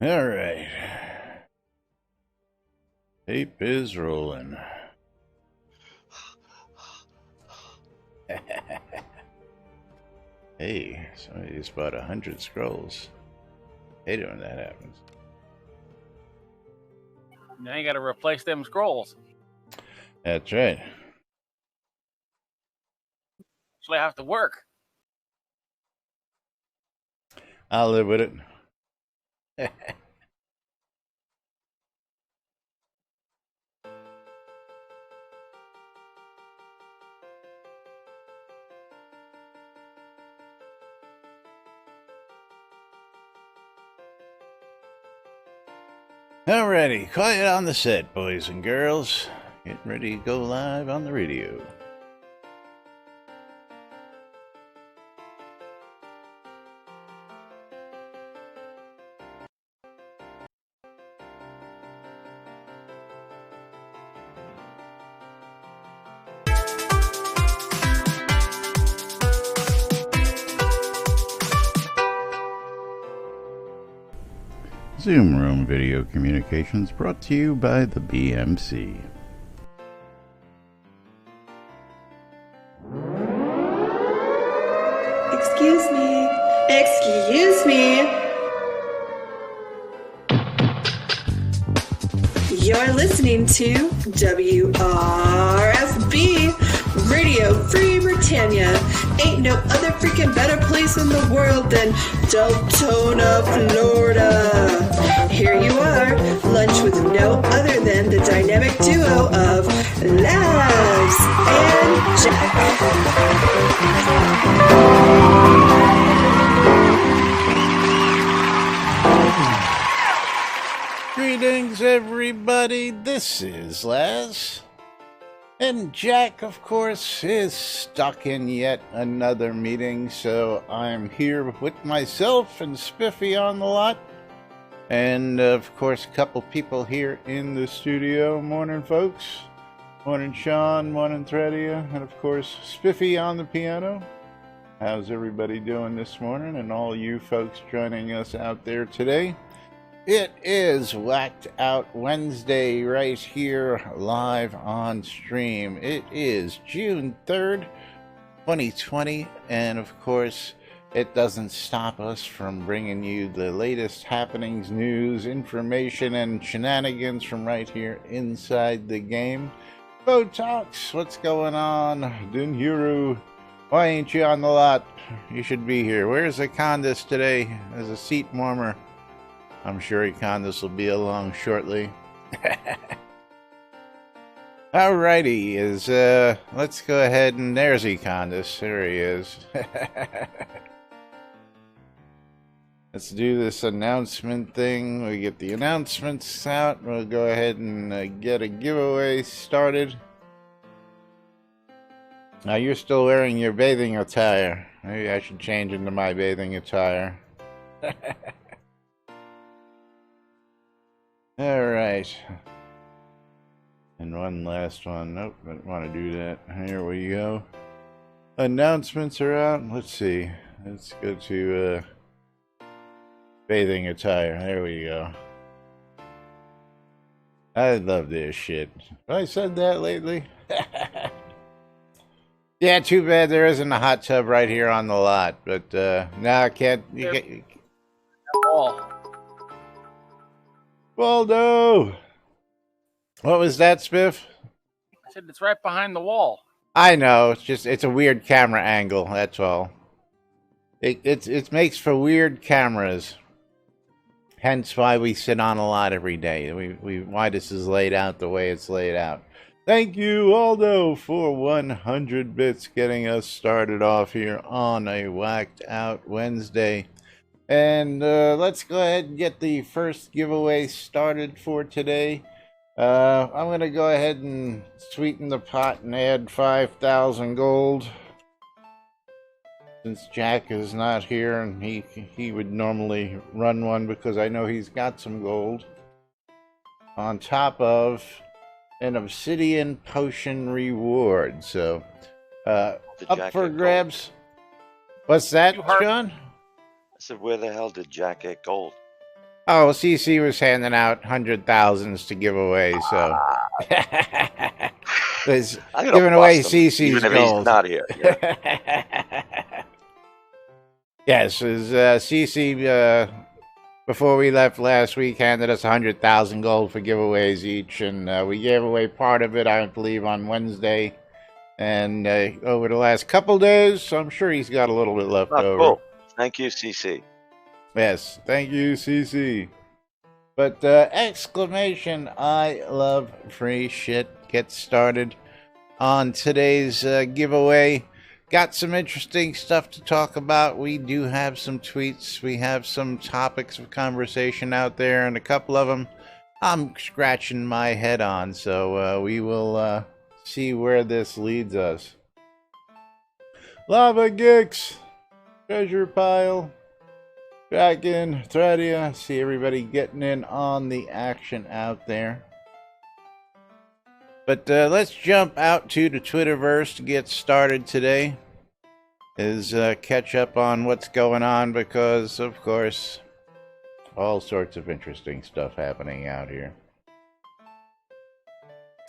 All right. Tape is rolling. Hey, somebody just bought 100 scrolls. Hate it when that happens. Now you got to replace them scrolls. That's right. So they have to work. I'll live with it. Alrighty, quiet on the set, boys and girls. Getting ready to go live on the radio. Zoom Room Video Communications brought to you by the BMC. Excuse me. Excuse me. You're listening to WRFB, Radio Free Britannia. Ain't no other freaking better place in the world than Deltona, Florida. Here you are, lunch with no other than the dynamic duo of Labs and Jack. Greetings, everybody. This is Laz. And Jack, of course, is stuck in yet another meeting, so I'm here with myself and Spiffy on the lot. And, of course, a couple people here in the studio. Morning, folks. Morning, Sean. Morning, Threadia. And, of course, Spiffy on the piano. How's everybody doing this morning? And all you folks joining us out there today. It is Whacked Out Wednesday right here live on stream. It is June 3rd, 2020, and of course, it doesn't stop us from bringing you the latest happenings, news, information, and shenanigans from right here inside the game. Botox, what's going on? Dunhuru, why ain't you on the lot? You should be here. Where's Acondas today as a seat warmer? I'm sure Acondas will be along shortly. Alrighty, let's go ahead and there's Acondas. There he is. Let's do this announcement thing. We get the announcements out. We'll go ahead and get a giveaway started. Now you're still wearing your bathing attire. Maybe I should change into my bathing attire. Alright. And one last one. Nope, I don't want to do that. Here we go. Announcements are out. Let's see. Let's go to bathing attire. There we go. I love this shit. Have I said that lately? Yeah, too bad there isn't a hot tub right here on the lot. But no, I can't. You can't. Waldo! What was that, Spiff? I said it's right behind the wall. I know, it's a weird camera angle, that's all. It makes for weird cameras. Hence why we sit on a lot every day. Why this is laid out the way it's laid out. Thank you, Waldo, for 100 bits getting us started off here on a Whacked Out Wednesday. And let's go ahead and get the first giveaway started for today. I'm going to go ahead and sweeten the pot and add 5,000 gold. Since Jack is not here and he would normally run one because I know he's got some gold. On top of an obsidian potion reward. So, up for grabs. What's that, Sean? I said, where the hell did Jack get gold? Oh, CC was handing out 100,000s to give away, so. Was I'm gonna giving away bust him, CC's even if gold. he's not here. Yeah. Yes, as CC, before we left last week, handed us 100,000 gold for giveaways each, and we gave away part of it, I believe, on Wednesday. And over the last couple days, I'm sure he's got a little bit left Oh, over. cool. Thank you, CC. Yes, thank you, CC. But exclamation, I love free shit. Get started on today's giveaway. Got some interesting stuff to talk about. We do have some tweets. We have some topics of conversation out there, and a couple of them I'm scratching my head on. So we will see where this leads us. Lava Geeks, treasure pile. Back in Threadia, see everybody getting in on the action out there. But let's jump out to the Twitterverse to get started today. Is catch up on what's going on because, of course, all sorts of interesting stuff happening out here.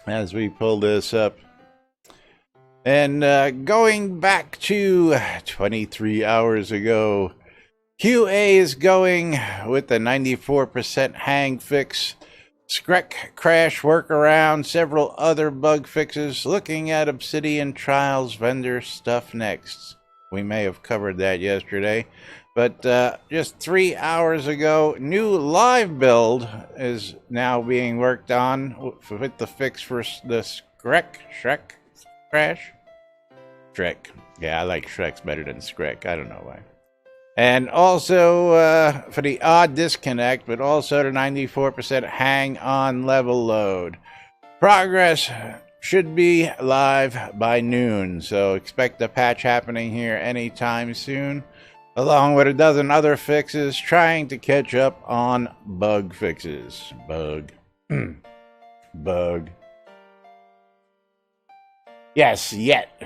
As we pull this up. And going back to 23 hours ago, QA is going with the 94% hang fix, Screc crash workaround, several other bug fixes, looking at Obsidian Trials vendor stuff next. We may have covered that yesterday, but just 3 hours ago, new live build is now being worked on with the fix for the Screc crash. Shrek. Yeah, I like Shrek's better than Screc. I don't know why. And also for the odd disconnect, but also the 94% hang on level load. Progress should be live by noon, so expect a patch happening here anytime soon, along with a dozen other fixes trying to catch up on bug fixes. Bug. Bug. Yes, yet.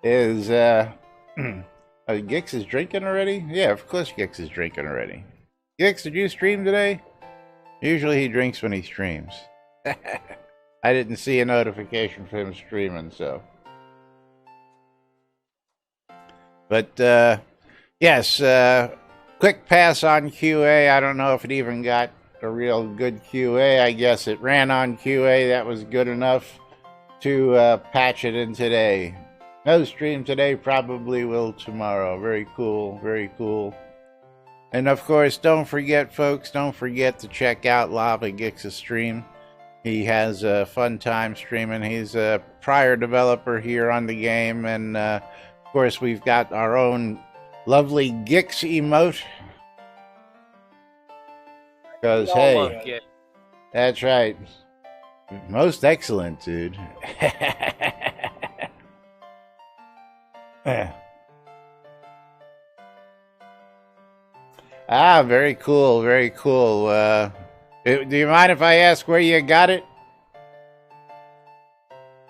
Is Gix is drinking already? Yeah, of course Gix is drinking already. Gix, did you stream today? Usually he drinks when he streams. I didn't see a notification for him streaming, so. But yes, quick pass on QA. I don't know if it even got a real good QA. I guess it ran on QA. That was good enough to patch it in today. No stream today, probably will tomorrow. Very cool, very cool. And of course, don't forget, folks, don't forget to check out Lava Gix's stream. He has a fun time streaming. He's a prior developer here on the game. And of course, we've got our own lovely Gix emote. Because, hey, that's right. Most excellent, dude. Ah, very cool, very cool. Do you mind if I ask where you got it?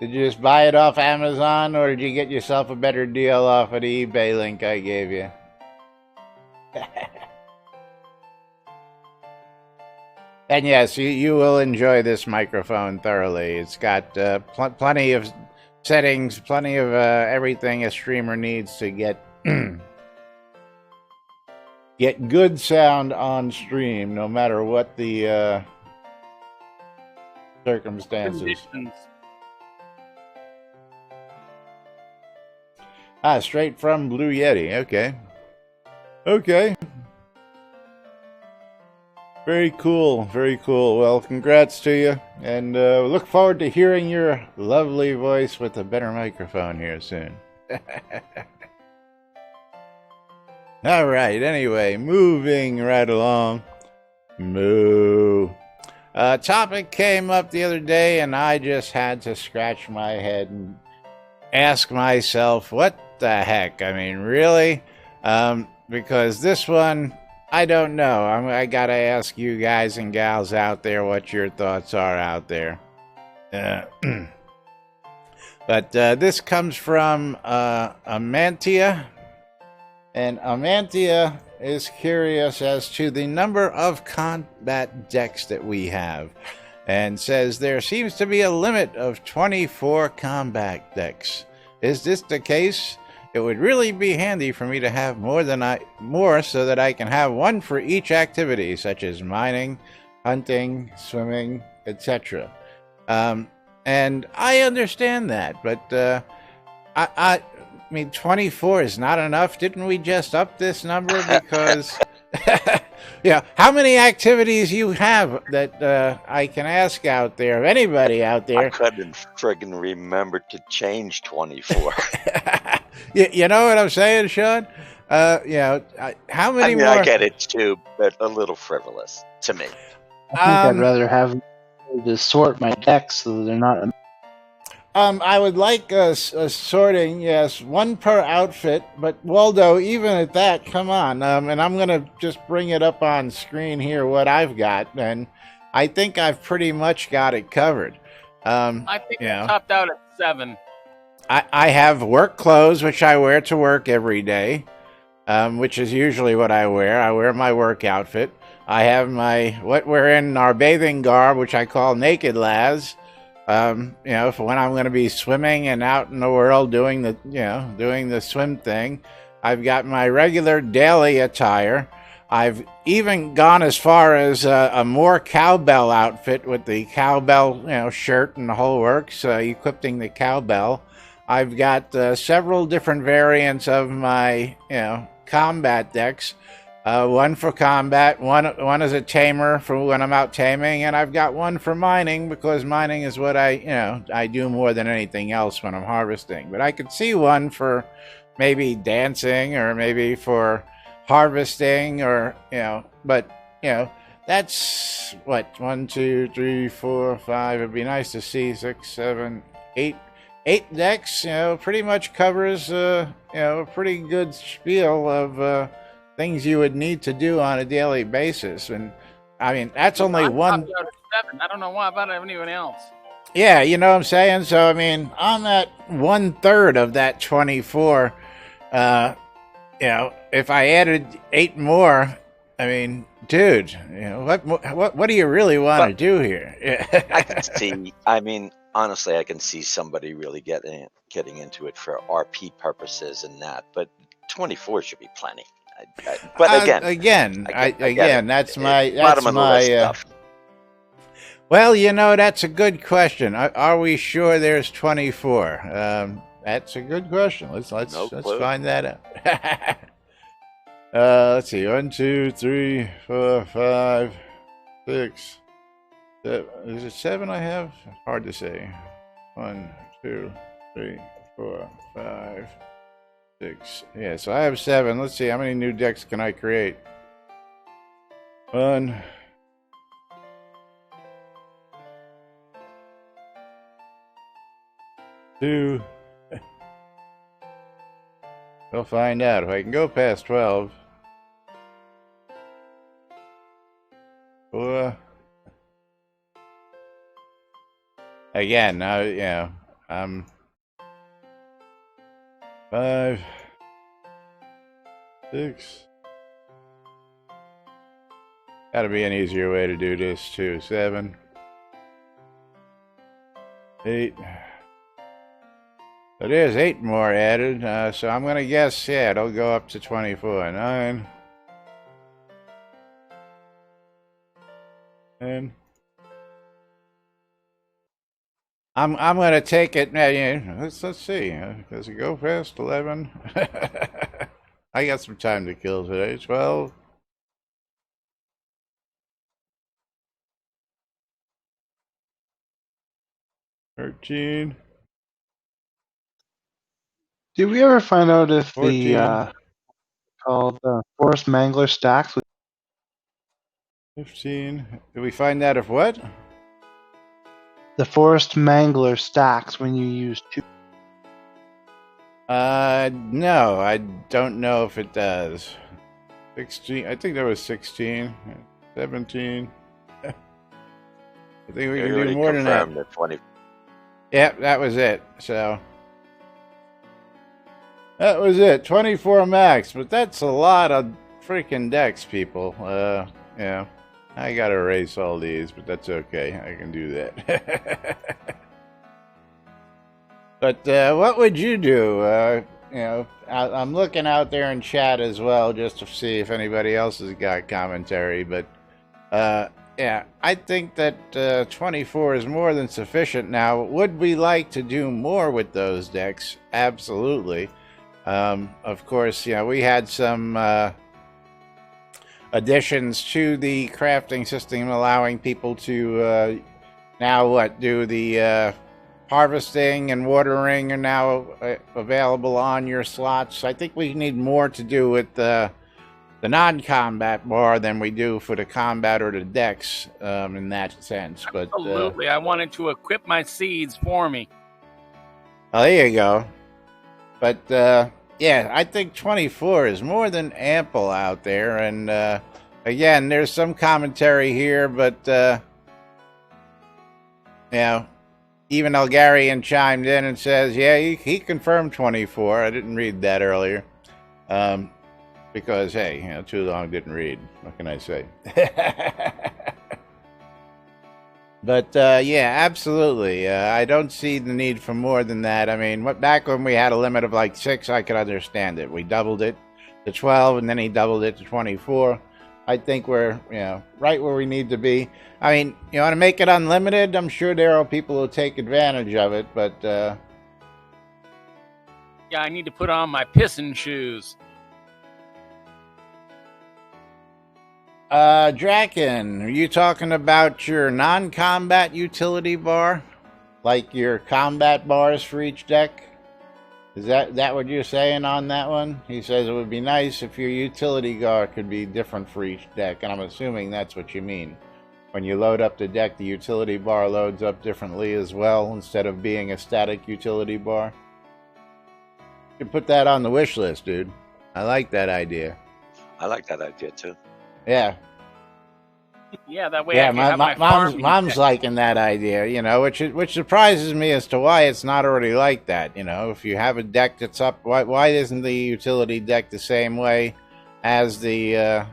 Did you just buy it off Amazon, or did you get yourself a better deal off of the eBay link I gave you? And yes, you will enjoy this microphone thoroughly. It's got plenty of settings, plenty of everything a streamer needs to get get good sound on stream, no matter what the circumstances. Ah, straight from Blue Yeti. Okay. Okay. Very cool, very cool. Well, congrats to you, and look forward to hearing your lovely voice with a better microphone here soon. All right, anyway, moving right along. Moo. Topic came up the other day, and I just had to scratch my head and ask myself, what the heck? I mean, really? Because this one, I don't know. I gotta ask you guys and gals out there what your thoughts are out there. But this comes from Amantia. And Amantia is curious as to the number of combat decks that we have, and says there seems to be a limit of 24 combat decks. Is this the case? It would really be handy for me to have more so that I can have one for each activity, such as mining, hunting, swimming, etc. And I understand that, but I mean, 24 is not enough. Didn't we just up this number because, yeah, how many activities you have that I can ask out there, anybody out I there? couldn't friggin' remember to change 24. You know what I'm saying, Sean? How many I mean, more? I get it too, but a little frivolous to me. I think I'd rather have to sort my decks so that they're not. I would like a sorting, yes, one per outfit. But Waldo, even at that, come on. And I'm gonna just bring it up on screen here what I've got, and I think I've pretty much got it covered. I think Yeah. I topped out at 7. I have work clothes, which I wear to work every day, which is usually what I wear. I wear my work outfit. I have what we're in our bathing garb, which I call naked lads. For when I'm going to be swimming and out in the world doing the swim thing. I've got my regular daily attire. I've even gone as far as a more cowbell outfit with the cowbell, shirt and the whole works, equipping the cowbell. I've got several different variants of my, combat decks. One for combat, one is a tamer for when I'm out taming, and I've got one for mining because mining is what I do more than anything else when I'm harvesting. But I could see one for maybe dancing or maybe for harvesting that's what 1, 2, 3, 4, 5. It'd be nice to see 6, 7, 8 decks. Pretty much covers a pretty good spiel of things you would need to do on a daily basis. And I mean, that's only one. Topped out at 7. I don't know why about anyone else. Yeah, you know what I'm saying? So, I mean, I'm at 1/3 of that 24. If I added 8 more, I mean, dude, what do you really want to do here? I can see. I mean, honestly, I can see somebody really getting into it for RP purposes and that. But 24 should be plenty. But again, that's my bottom of the list stuff. Well, that's a good question. Are we sure there's 24? That's a good question. Let's find that out. Let's see. 1, 2, 3, 4, 5, 6, 7. Is it 7 I have? Hard to say. 1, 2, 3, 4, 5, 6. Yeah, so I have 7. Let's see, how many new decks can I create? 1. 2. We'll find out if I can go past 12. 4. Again, now, I'm 5, 6. Gotta be an easier way to do this too. 7, 8. So there's 8 more added. So I'm gonna guess, it'll go up to 24. 9, 10. I'm gonna take it. Let's see. Does it go past 11? I got some time to kill today. 12. 13. Did we ever find out if 14. the called forest mangler stacks? 15. Did we find out if what? The forest mangler stacks when you use 2. No, I don't know if it does. 16. I think there was 16. 17. I think we can do more than that. 20. Yep, that was it. So That was it, 24 max, but that's a lot of freaking decks, people. Yeah, I gotta erase all these, but that's okay. I can do that. But what would you do? I'm looking out there in chat as well, just to see if anybody else has got commentary. But yeah, I think that 24 is more than sufficient now. Would we like to do more with those decks? Absolutely. Of course, we had some additions to the crafting system, allowing people to now do the harvesting and watering are now available on your slots. I think we need more to do with the non-combat bar than we do for the combat or the decks in that sense. But Absolutely. I wanted to equip my seeds for me. oh, there you go. But yeah, I think 24 is more than ample out there. And again, there's some commentary here, but even Algarian chimed in and says, yeah, he confirmed 24. I didn't read that earlier. Because, hey, too long didn't read. What can I say? But, yeah, absolutely. I don't see the need for more than that. I mean, back when we had a limit of like 6, I could understand it. We doubled it to 12, and then he doubled it to 24. I think we're, right where we need to be. I mean, you want to make it unlimited? I'm sure there are people who take advantage of it, but... yeah, I need to put on my pissing shoes. Draken, are you talking about your non-combat utility bar? Like your combat bars for each deck? Is that what you're saying on that one? He says it would be nice if your utility bar could be different for each deck, and I'm assuming that's what you mean. When you load up the deck, the utility bar loads up differently as well, instead of being a static utility bar. You can put that on the wish list, dude. I like that idea. I like that idea too. Yeah. Yeah, that way I can have my mom's liking that idea, which surprises me as to why it's not already like that. If you have a deck that's up, why isn't the utility deck the same way as the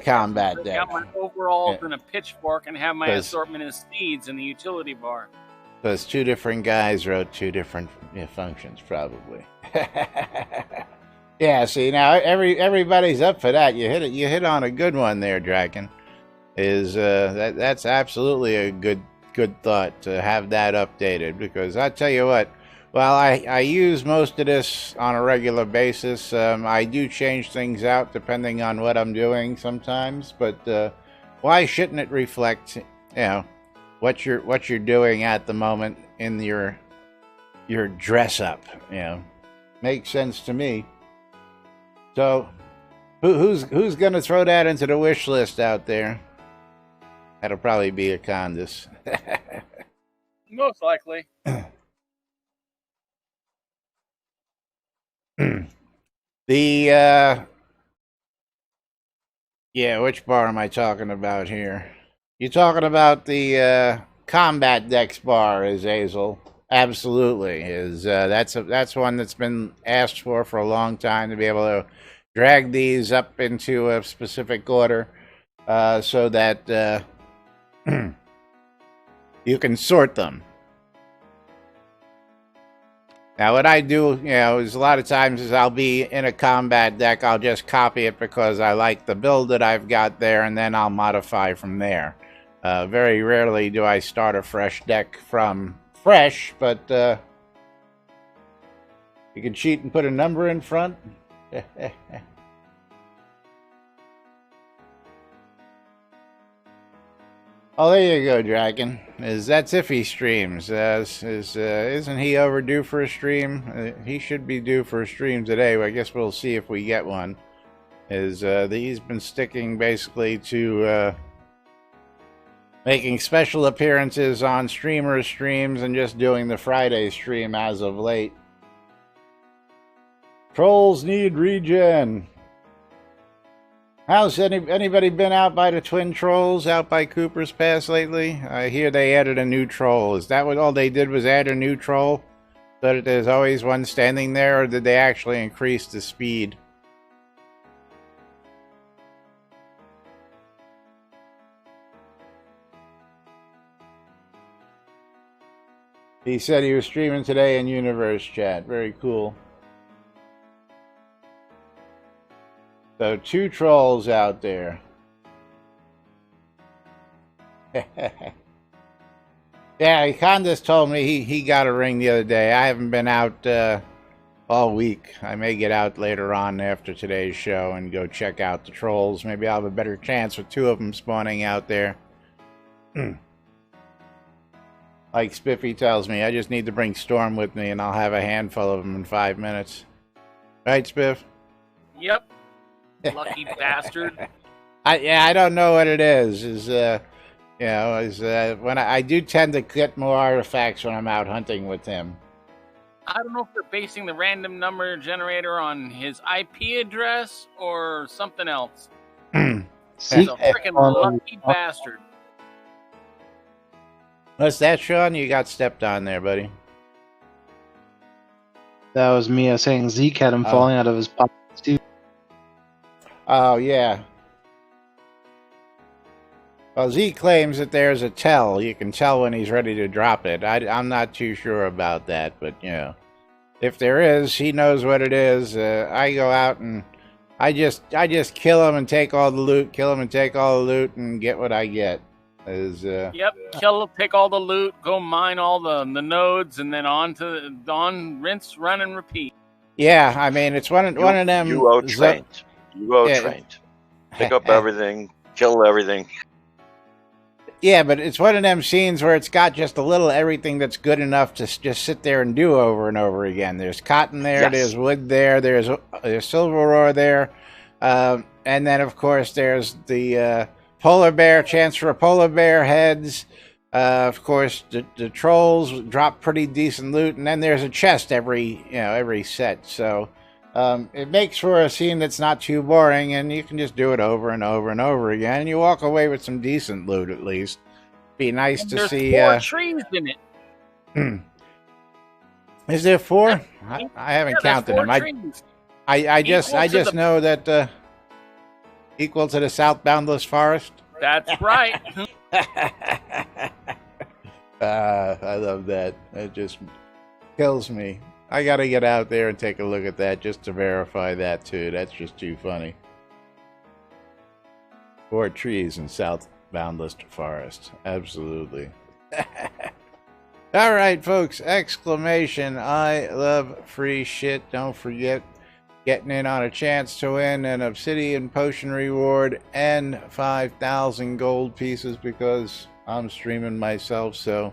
combat deck? Have my overalls and a pitchfork, and have my assortment of seeds in the utility bar. Because 2 different guys wrote 2 different functions, probably. Yeah, see, now everybody's up for that. You hit on a good one there, Draken. That's absolutely a good thought to have that updated, because I tell you what, well, I use most of this on a regular basis. I do change things out depending on what I'm doing sometimes, but why shouldn't it reflect, what you're doing at the moment in your dress up? Makes sense to me. So, who's gonna throw that into the wish list out there? That'll probably be a Condis. Most likely. Which bar am I talking about here? You talking about the combat dex bar, Azazel? Absolutely, that's one that's been asked for a long time, to be able to drag these up into a specific order, so that you can sort them. Now, what I do, is a lot of times is I'll be in a combat deck, I'll just copy it because I like the build that I've got there, and then I'll modify from there. Very rarely do I start a fresh deck from fresh, but you can cheat and put a number in front. Oh, there you go, Dragon. That's if he streams. Isn't he overdue for a stream? He should be due for a stream today. I guess we'll see if we get one. He's been sticking basically to making special appearances on streamer streams and just doing the Friday stream as of late. Trolls need regen. How's anybody been out by the Twin Trolls out by Cooper's Pass lately? I hear they added a new troll. Is that what all they did, was add a new troll? So there's always one standing there, or did they actually increase the speed? He said he was streaming today in Universe Chat. Very cool. So 2 trolls out there. Yeah, Condas told me he got a ring the other day. I haven't been out all week. I may get out later on after today's show and go check out the trolls. Maybe I'll have a better chance with 2 of them spawning out there. Like Spiffy tells me, I just need to bring Storm with me and I'll have a handful of them in 5 minutes. Right, Spiff? Yep. Lucky bastard. I don't know what it is. When I do tend to get more artifacts when I'm out hunting with him. I don't know if they're basing the random number generator on his IP address or something else. He's a freaking lucky bastard. What's that, Sean? You got stepped on there, buddy. That was Mia saying Zeke had him falling out of his pockets too. Oh, yeah. Well, Zeke claims that there's a tell. You can tell when he's ready to drop it. I'm not too sure about that, but, you know. If there is, he knows what it is. I go out and I just kill him and take all the loot, and get what I get. Yep, kill, take all the loot, go mine all the nodes, and then on rinse, run, and repeat. Yeah, I mean it's one of them. You trained. Trained. Pick up everything, kill everything. Yeah, but it's one of them scenes where it's got just a little everything that's good enough to just sit there and do over and over again. There's cotton there, yes. There's wood there, there's silver ore there, and then of course there's the polar bear, chance for polar bear heads. Of course, the trolls drop pretty decent loot, and then there's a chest every set. So it makes for a scene that's not too boring, and you can just do it over and over and over again, and you walk away with some decent loot at least. Be nice and to see. There's 4 trees in it. Is there 4? I haven't counted them. I just know that equal to the South Boundless Forest. That's right. I love that. It just kills me. I gotta get out there and take a look at that just to verify that too. That's just too funny. 4 trees in South Boundless Forest. Absolutely. All right, folks. Exclamation. I love free shit. Don't forget getting in on a chance to win an Obsidian Potion reward and 5,000 gold pieces because I'm streaming myself, so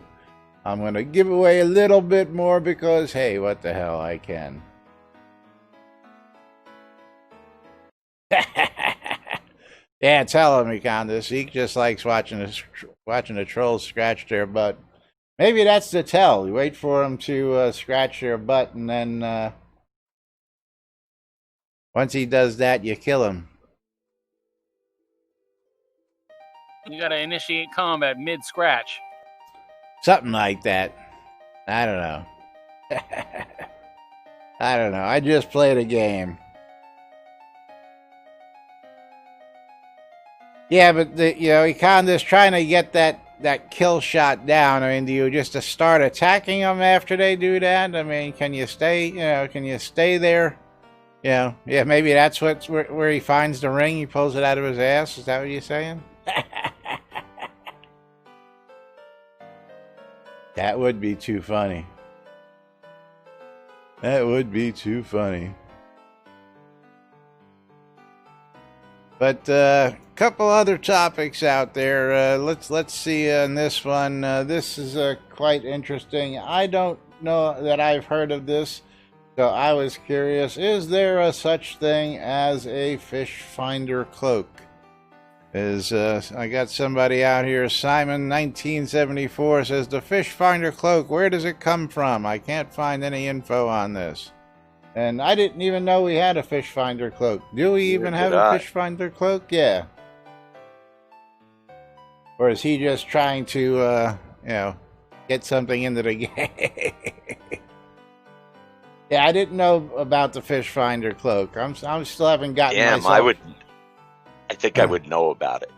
I'm going to give away a little bit more because, hey, what the hell, I can. Yeah, tell him, Econda. Zeke just likes watching the trolls scratch their butt. Maybe that's the tell. You wait for them to scratch their butt, and then once he does that, you kill him. You gotta initiate combat mid-scratch. Something like that. I don't know. I don't know. I just played a game. Yeah, but Econda's trying to get that kill shot down. I mean, do you just start attacking them after they do that? I mean, can you stay? Can you stay there? Yeah, maybe that's where he finds the ring. He pulls it out of his ass. Is that what you're saying? That would be too funny. That would be too funny. But a couple other topics out there. Let's see on this one. This is quite interesting. I don't know that I've heard of this, so I was curious. Is there a such thing as a fish finder cloak? I got somebody out here. Simon 1974 says the fish finder cloak. Where does it come from? I can't find any info on this. And I didn't even know we had a fish finder cloak. Do we even have a fish finder cloak? Yeah. Or is he just trying to, get something into the game? Yeah, I didn't know about the fish finder cloak. I'm still haven't gotten Damn, myself. I think I would know about it.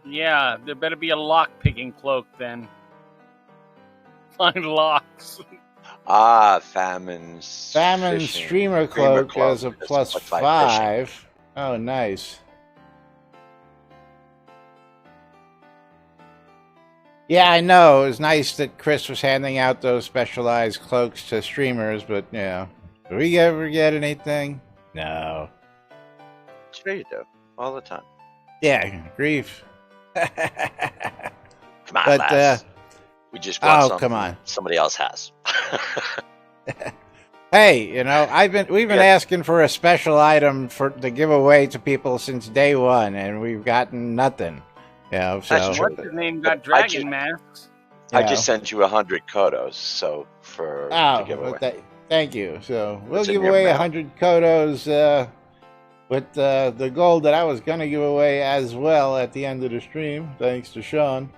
Yeah, there better be a lock-picking cloak then. Find locks. Famines. Famine fishing, streamer cloak is a That's plus +5 fishing. 5. Oh, nice. Yeah, I know. It was nice that Chris was handing out those specialized cloaks to streamers, but, do we ever get anything? No. Sure you do. All the time. Yeah, grief. Come on, But, lass. We just want something come on. somebody else has. Hey, we've been asking for a special item to give away to people since day one, and we've gotten nothing. So That's true. What's his name got dragon masks? I just sent you 100 kodos, so to give away. Thank you. So we'll It's in give your away mail. 100 kodos with the gold that I was going to give away as well at the end of the stream, thanks to Sean.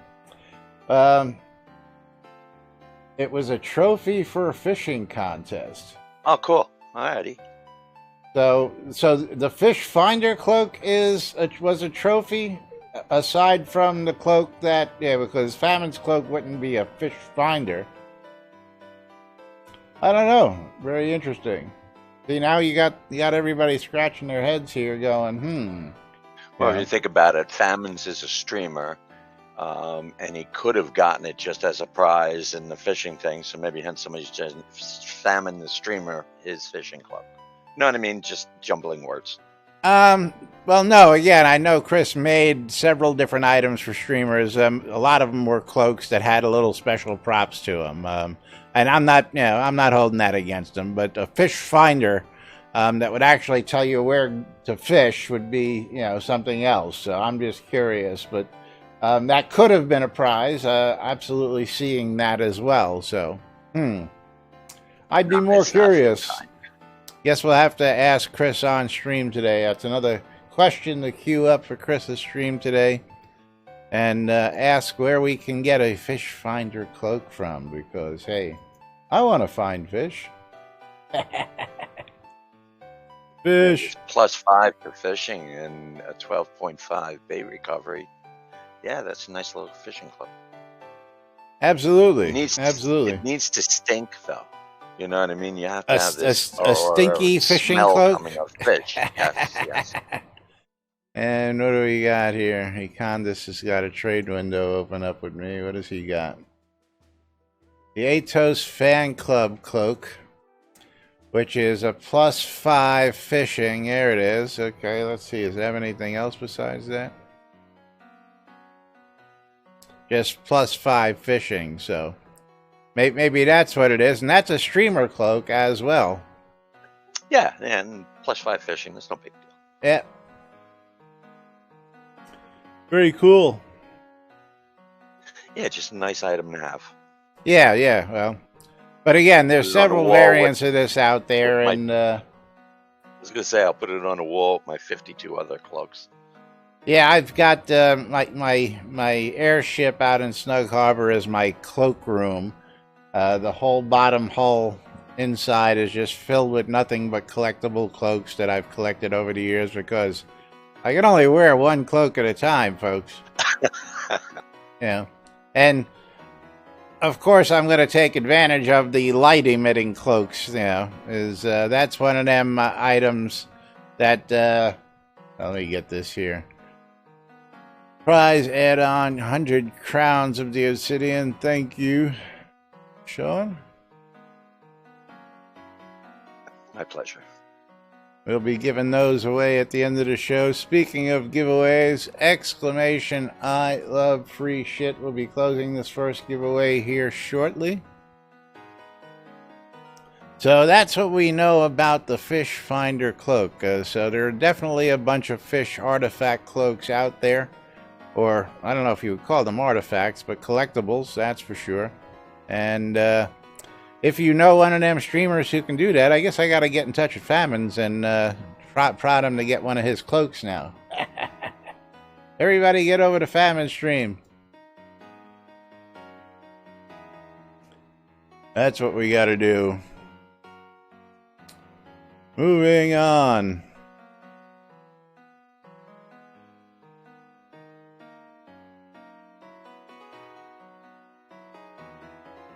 It was a trophy for a fishing contest. Oh, cool. Alrighty. So the fish finder cloak was a trophy, aside from the cloak because Famine's cloak wouldn't be a fish finder. I don't know. Very interesting. See, now you got everybody scratching their heads here, going, Well, if you think about it, Famines is a streamer, and he could have gotten it just as a prize in the fishing thing. So maybe hence somebody's just Famine the streamer his fishing club. You know what I mean? Just jumbling words. Well, no. Again, I know Chris made several different items for streamers. A lot of them were cloaks that had a little special props to them. And I'm not holding that against him. But a fish finder that would actually tell you where to fish would be, something else. So I'm just curious. But that could have been a prize. Absolutely seeing that as well. So, I'd be more curious. Guess we'll have to ask Chris on stream today. That's another question to queue up for Chris's stream today. And ask where we can get a fish finder cloak from. Because, hey, I want to find fish. Fish. It's +5 for fishing and a 12.5 bait recovery. Yeah, that's a nice little fishing club. Absolutely. Absolutely. It needs to stink, though. You know what I mean? You have to have this a stinky fishing smell cloak coming of fish. Yes. And what do we got here? Candace has got a trade window open up with me. What does he got? The Atos Fan Club cloak, which is a +5 fishing. There it is. Okay, let's see. Does it have anything else besides that? Just +5 fishing, so maybe that's what it is, and that's a streamer cloak as well. Yeah, and +5 fishing. That's no big deal. Yeah. Very cool. Yeah, just a nice item to have. Yeah. Well, but again, there's several variants of this out there, and I was gonna say I'll put it on a wall with my 52 other cloaks. Yeah, I've got my airship out in Snug Harbor is my cloak room. The whole bottom hull inside is just filled with nothing but collectible cloaks that I've collected over the years because I can only wear one cloak at a time, folks. And of course I'm going to take advantage of the light emitting cloaks. That's one of them items that. Let me get this here. Prize add-on 100 crowns of the obsidian. Thank you, Sean. My pleasure. We'll be giving those away at the end of the show. Speaking of giveaways, I love free shit. We'll be closing this first giveaway here shortly. So that's what we know about the Fish Finder cloak. So there are definitely a bunch of fish artifact cloaks out there. Or, I don't know if you would call them artifacts, but collectibles, that's for sure. And if you know one of them streamers who can do that, I guess I got to get in touch with Famines and prod him to get one of his cloaks now. Everybody get over to Famine's stream. That's what we got to do. Moving on.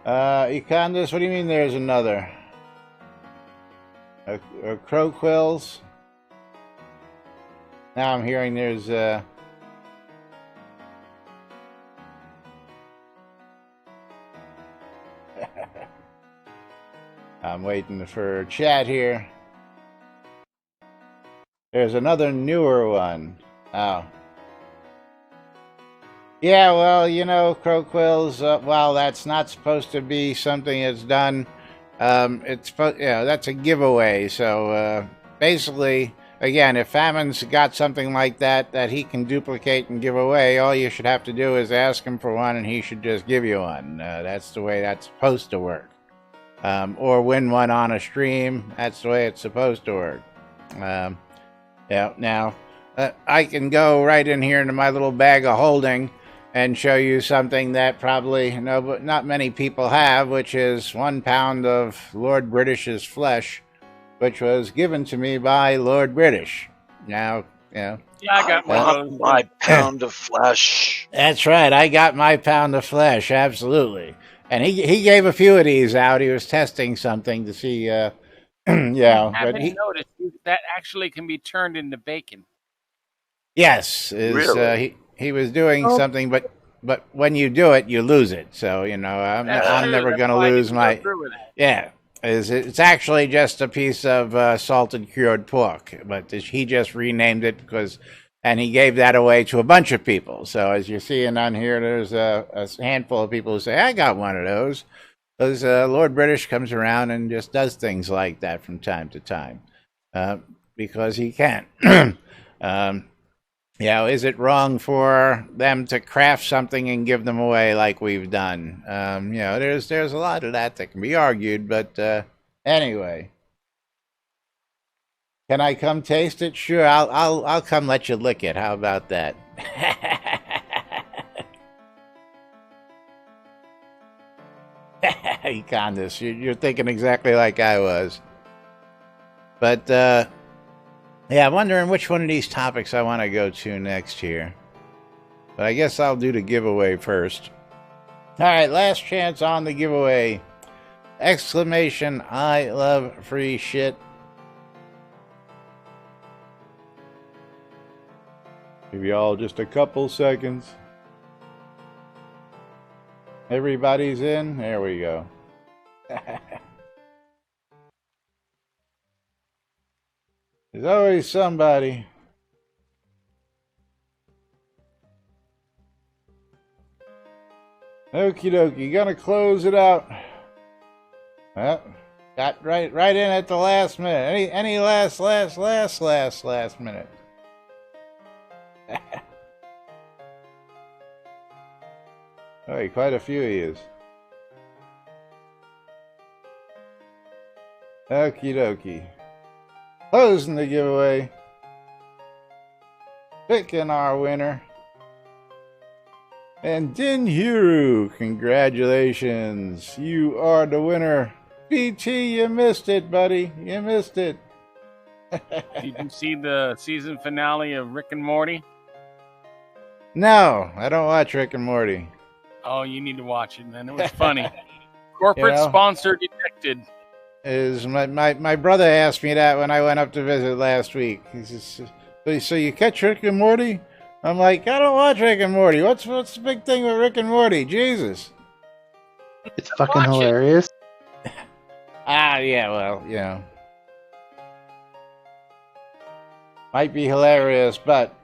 Econdis, what do you mean there's another? Crow quills? Now I'm hearing there's I'm waiting for chat here. There's another newer one. Oh. Yeah, well, you know, crow quills, well, that's not supposed to be something that's done. It's, that's a giveaway. So, basically, again, if Famines got something like that he can duplicate and give away, all you should have to do is ask him for one and he should just give you one. That's the way that's supposed to work. Or win one on a stream. That's the way it's supposed to work. Yeah, now, I can go right in here into my little bag of holding and show you something that probably not many people have, which is 1 pound of Lord British's flesh, which was given to me by Lord British. Now, yeah, I got one of those. My pound of flesh. That's right, I got my pound of flesh, absolutely. And he gave a few of these out. He was testing something to see, yeah. Haven't noticed that actually can be turned into bacon. Yes, Really? He was doing something, but when you do it, you lose it. So I'm never going to lose my. Yeah, it's actually just a piece of salted cured pork, but he just renamed it and he gave that away to a bunch of people. So as you're seeing on here, there's a handful of people who say, "I got one of those." Because Lord British comes around and just does things like that from time to time, because he can. Is it wrong for them to craft something and give them away like we've done? There's a lot of that can be argued, but anyway. Can I come taste it? Sure, I'll come let you lick it. How about that? Econdis, you're thinking exactly like I was. But I'm wondering which one of these topics I want to go to next here. But I guess I'll do the giveaway first. All right, last chance on the giveaway. Exclamation, I love free shit. Give you all just a couple seconds. Everybody's in? There we go. There's always somebody. Okie dokie, gonna close it out. Well, got right in at the last minute. Any last minute. Oh, quite a few of yous. Okie dokie. Closing the giveaway. Picking our winner. And Din Huru, congratulations. You are the winner. BT, you missed it, buddy. You missed it. Did you see the season finale of Rick and Morty? No, I don't watch Rick and Morty. Oh, you need to watch it, man. It was funny. Corporate sponsor detected. My brother asked me that when I went up to visit last week. He says, "So you catch Rick and Morty?" I'm like, "I don't watch Rick and Morty. What's the big thing with Rick and Morty? Jesus." It's fucking hilarious. Yeah, well, might be hilarious, but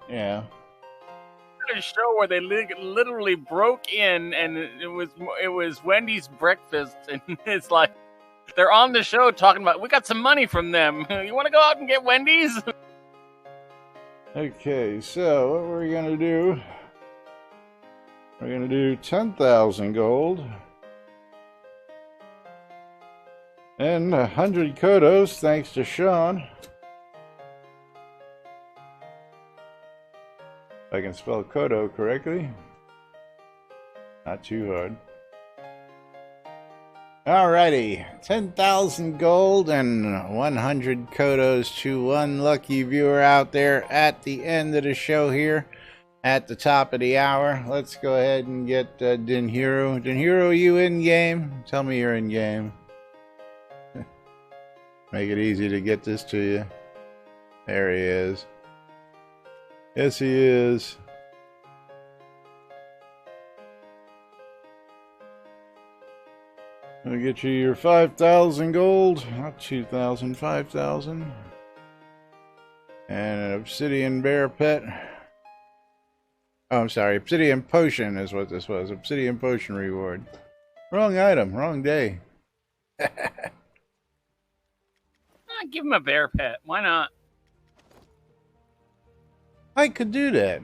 a show where they literally broke in, and it was Wendy's breakfast, and it's like they're on the show talking about, we got some money from them. You want to go out and get Wendy's? Okay, so what we're gonna do? We're gonna do 10,000 gold and 100 kodos, thanks to Sean. If I can spell kodo correctly. Not too hard. Alrighty, 10,000 gold and 100 kodos to one lucky viewer out there at the end of the show here, at the top of the hour. Let's go ahead and get Dinhiro. Dinhiro, you in game? Tell me you're in game. Make it easy to get this to you. There he is. Yes, he is. I'll get you your 5,000 gold, not 2,000, 5,000. And an obsidian bear pet. Oh, I'm sorry, obsidian potion is what this was. Obsidian potion reward. Wrong item, wrong day. Give him a bear pet. Why not? I could do that.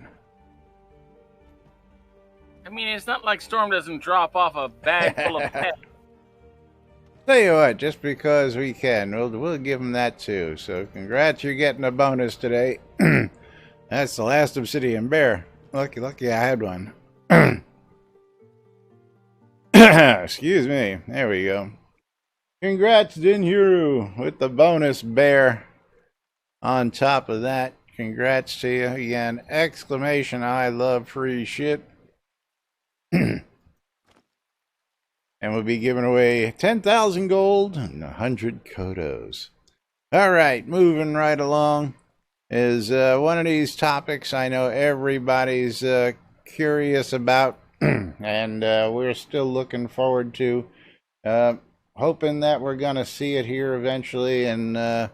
I mean, it's not like Storm doesn't drop off a bag full of pets. Tell you what, just because we can, we'll give him that too. So congrats, you're getting a bonus today. That's the last obsidian bear. Lucky I had one. Excuse me. There we go. Congrats, Dinhiro, with the bonus bear. On top of that, congrats to you again. Exclamation, I love free shit. And we'll be giving away 10,000 gold and 100 kodos. All right, moving right along is one of these topics I know everybody's curious about, and we're still looking forward to. Hoping that we're going to see it here eventually. And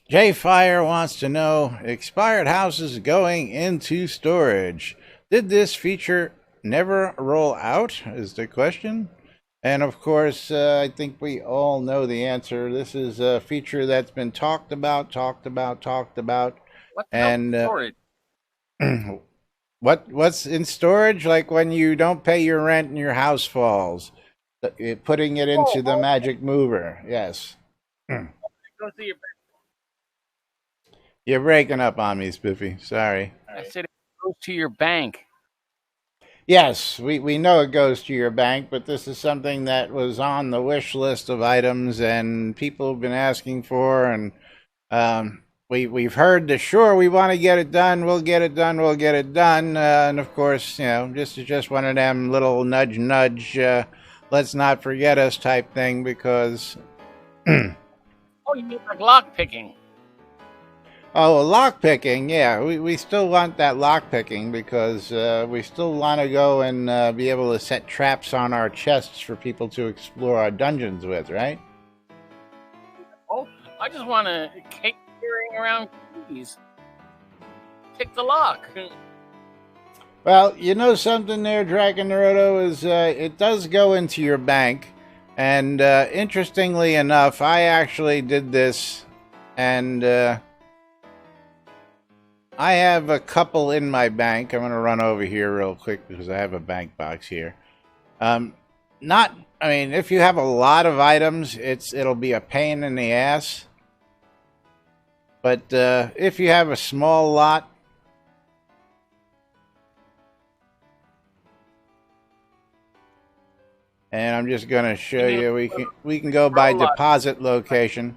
J Fire wants to know, expired houses going into storage. Did this feature never roll out, is the question. And of course, I think we all know the answer. This is a feature that's been talked about. What the and storage? What's in storage? Like when you don't pay your rent and your house falls, putting it into the magic mover. Yes. Go see your bank. You're breaking up on me, Spiffy. Sorry. I said it goes to your bank. Yes, we know it goes to your bank, but this is something that was on the wish list of items and people have been asking for, and we've heard the sure we want to get it done, we'll get it done, and of course, you know, this is just one of them little nudge, let's not forget us type thing, because Oh, you mean like lock picking? Oh, lock picking, yeah. We still want that lock picking because we still want to go and be able to set traps on our chests for people to explore our dungeons with, right? Oh, I just want to keep carrying around keys. Pick the lock. Well, you know something there, Dragon Naruto, is it does go into your bank. And interestingly enough, I actually did this, and I have a couple in my bank. I'm going to run over here real quick because I have a bank box here. I mean, if you have a lot of items, it'll be a pain in the ass. But if you have a small lot, and I'm just going to show you, we can go by deposit location.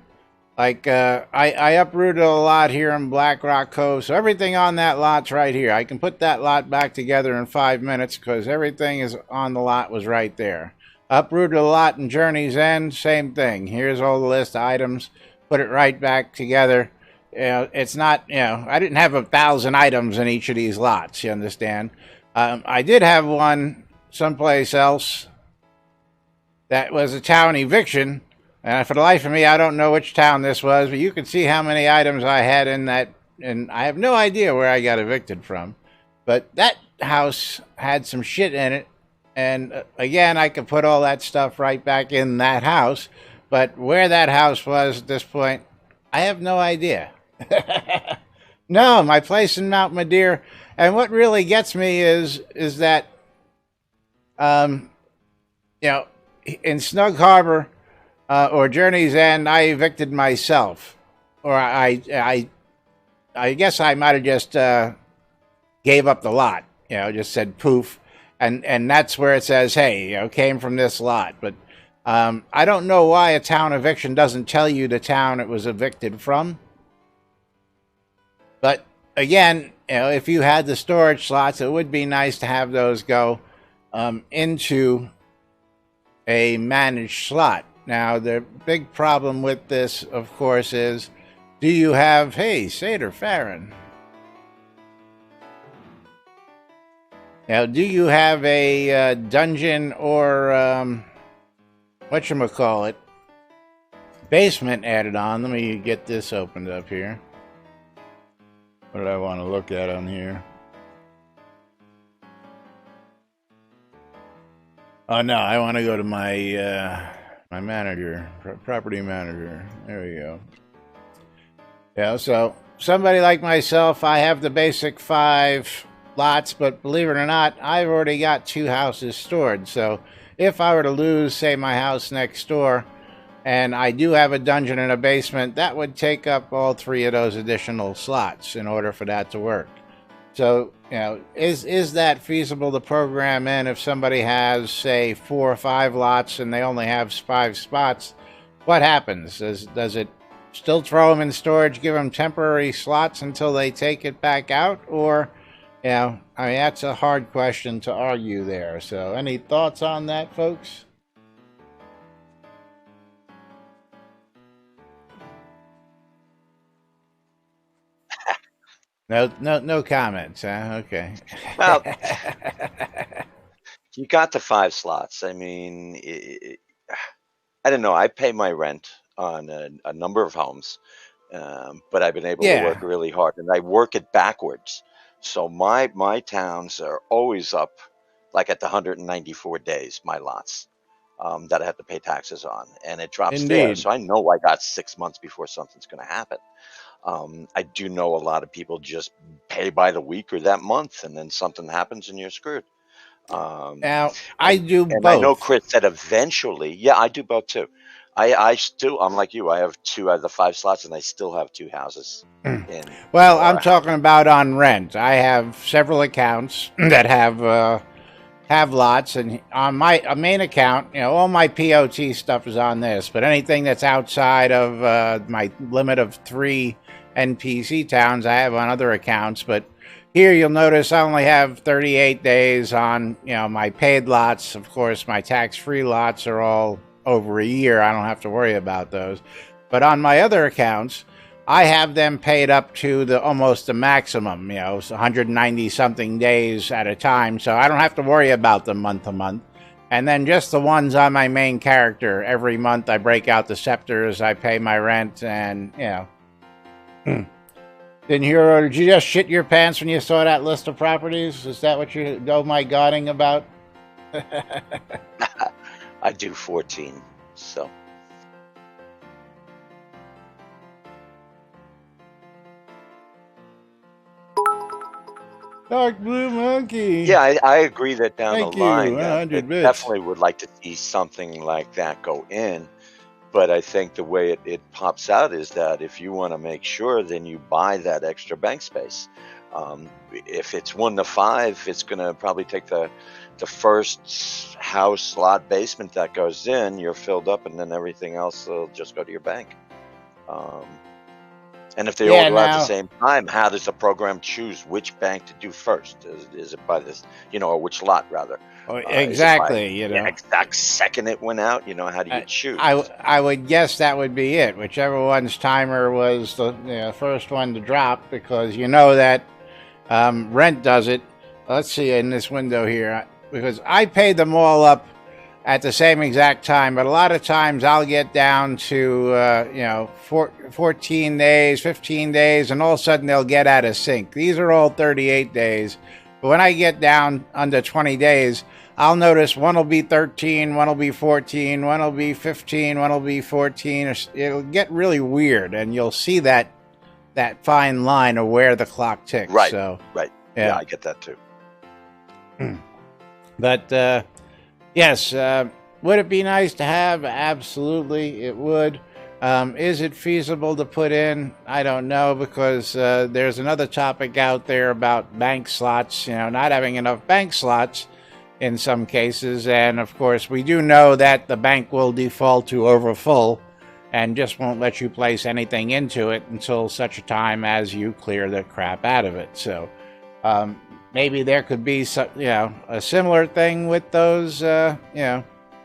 Like, I uprooted a lot here in Black Rock Cove, so everything on that lot's right here. I can put that lot back together in 5 minutes because everything is on the lot was right there. Uprooted a lot in Journey's End, same thing. Here's all the list of items. Put it right back together. You know, it's not, you know, I didn't have 1,000 items in each of these lots, you understand? I did have one someplace else that was a town eviction. And for the life of me, I don't know which town this was, but you can see how many items I had in that, and I have no idea where I got evicted from. But that house had some shit in it, and again, I could put all that stuff right back in that house, but where that house was at this point, I have no idea. No, my place in Mount Madeira, and what really gets me is that, you know, in Snug Harbor, or Journey's End, I evicted myself. Or I guess I might have just gave up the lot. You know, just said poof. and that's where it says, hey, came from this lot. But I don't know why a town eviction doesn't tell you the town it was evicted from. But again, if you had the storage slots, it would be nice to have those go into a managed slot. Now, the big problem with this, of course, is do you have, hey, Seder Farron, now, do you have a dungeon or whatchamacallit, basement added on? Let me get this opened up here. What do I want to look at on here? Oh no, I want to go to my my manager, property manager. There we go. Yeah, so somebody like myself, I have the basic 5 lots, but believe it or not, I've already got 2 houses stored. So if I were to lose, say, my house next door, and I do have a dungeon and a basement, that would take up all 3 of those additional slots in order for that to work. So, is that feasible to program in if somebody has, say, 4 or 5 lots and they only have 5 spots? What happens? Does it still throw them in storage, give them temporary slots until they take it back out? Or, that's a hard question to argue there. So, any thoughts on that, folks? No comments, huh? Okay. Well, you got the 5 slots. I mean, I don't know. I pay my rent on a number of homes, but I've been able to work really hard, and I work it backwards. So my towns are always up, like at the 194 days, my lots that I have to pay taxes on, and it drops there. Indeed. So I know I got 6 months before something's going to happen. I do know a lot of people just pay by the week or that month, and then something happens and you're screwed. Now, I do both. And I know Chris said eventually, yeah, I do both too. I'm like you. I have 2 out of the 5 slots, and I still have 2 houses. Well, I'm talking about on rent. I have several accounts that have lots, and on my main account, all my POT stuff is on this. But anything that's outside of my limit of 3 NPC towns, I have on other accounts. But here you'll notice I only have 38 days on my paid lots. Of course, my tax-free lots are all over a year. I don't have to worry about those. But on my other accounts, I have them paid up to almost the maximum, 190 something days at a time. So I don't have to worry about them month to month. And then just the ones on my main character, every month I break out the scepters, I pay my rent, and Didn't hear, did you just shit your pants when you saw that list of properties? Is that what you oh my godding about? I do 14, so. Dark Blue Monkey. Yeah, I agree that down Thank the line, you, I 100 bits. definitely would like to see something like that go in. But I think the way it pops out is that if you want to make sure, then you buy that extra bank space. If it's 1 to 5, it's going to probably take the first house slot basement that goes in, you're filled up, and then everything else will just go to your bank. And if they all go out at the same time, how does the program choose which bank to do first? Is it by this, or which lot rather? Exactly, the exact second it went out, how do you choose? I would guess that would be it. Whichever one's timer was the first one to drop, because that rent does it. Let's see in this window here, because I paid them all up at the same exact time, but a lot of times I'll get down to 14 days, 15 days, and all of a sudden they'll get out of sync. These are all 38 days, but when I get down under 20 days, I'll notice one will be 13, one will be 14, one will be 15, one will be 14. It'll get really weird, and you'll see that fine line of where the clock ticks. Right. So, right. Yeah, I get that too. But yes, would it be nice to have? Absolutely, it would. Is it feasible to put in? I don't know, because there's another topic out there about bank slots, not having enough bank slots. in some cases. And of course, we do know that the bank will default to overfull and just won't let you place anything into it until such a time as you clear the crap out of it. So maybe there could be some, a similar thing with those. Now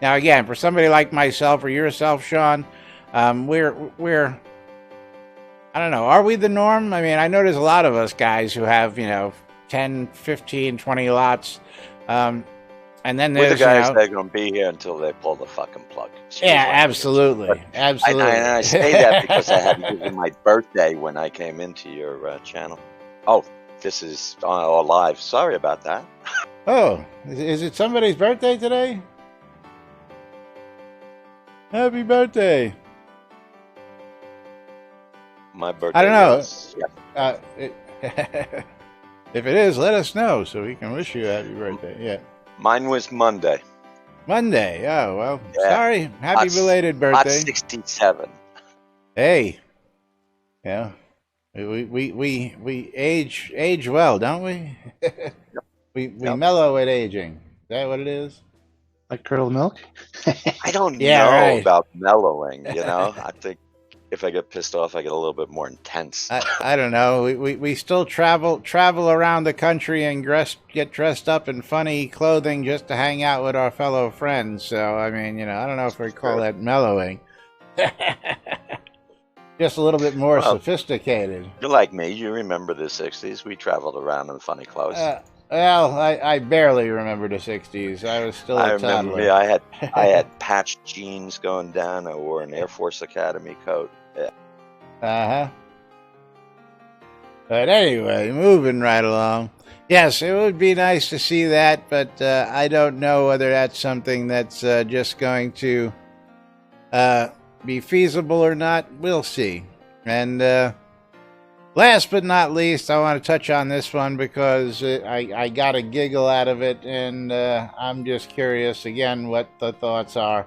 again, for somebody like myself or yourself, Sean, we're I don't know. Are we the norm? I mean, I know there's a lot of us guys who have 10, 15, 20 lots. And then We're there's the guys that are going to be here until they pull the fucking plug. Yeah, absolutely. Absolutely. I say that because I had to give my birthday when I came into your channel. Oh, this is live. Sorry about that. Oh, is it somebody's birthday today? Happy birthday. My birthday. I don't know. Is, yeah. If it is, let us know so we can wish you a happy birthday. Yeah. Mine was Monday. Monday. Oh, well, Yeah. sorry. Happy belated birthday. 67. Hey. Yeah. We age well, don't we? We mellow at aging. Is that what it is? Like curdled milk? I don't Yeah, know right. about mellowing, I think if I get pissed off, I get a little bit more intense. I don't know. We still travel around the country and get dressed up in funny clothing just to hang out with our fellow friends. So, I mean, I don't know if we call that mellowing. Just a little bit more sophisticated. You're like me. You remember the 60s. We traveled around in funny clothes. Well, I barely remember the 60s. I was still a toddler. I remember me. I had patched jeans going down. I wore an Air Force Academy coat. Yeah. Uh-huh. But anyway, moving right along. Yes, it would be nice to see that, but I don't know whether that's something that's just going to be feasible or not. We'll see. And last but not least, I want to touch on this one because I got a giggle out of it, and I'm just curious, again, what the thoughts are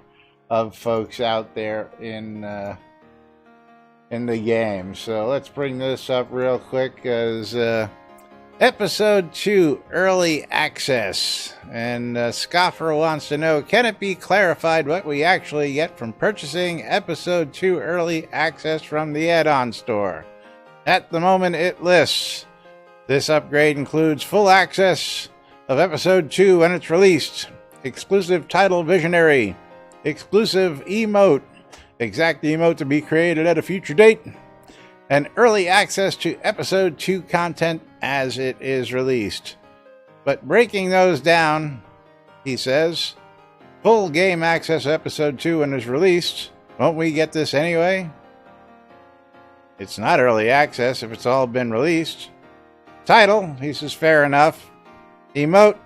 of folks out there in the game. So let's bring this up real quick as Episode 2 Early Access. And Scoffer wants to know, can it be clarified what we actually get from purchasing Episode 2 Early Access from the add-on store? At the moment, it lists, this upgrade includes full access of Episode 2 when it's released, exclusive title visionary, exclusive emote, exact emote to be created at a future date, and early access to Episode 2 content as it is released. But breaking those down, he says, full game access Episode 2 when it's released. Won't we get this anyway? It's not early access if it's all been released. Title, he says, fair enough. Emote,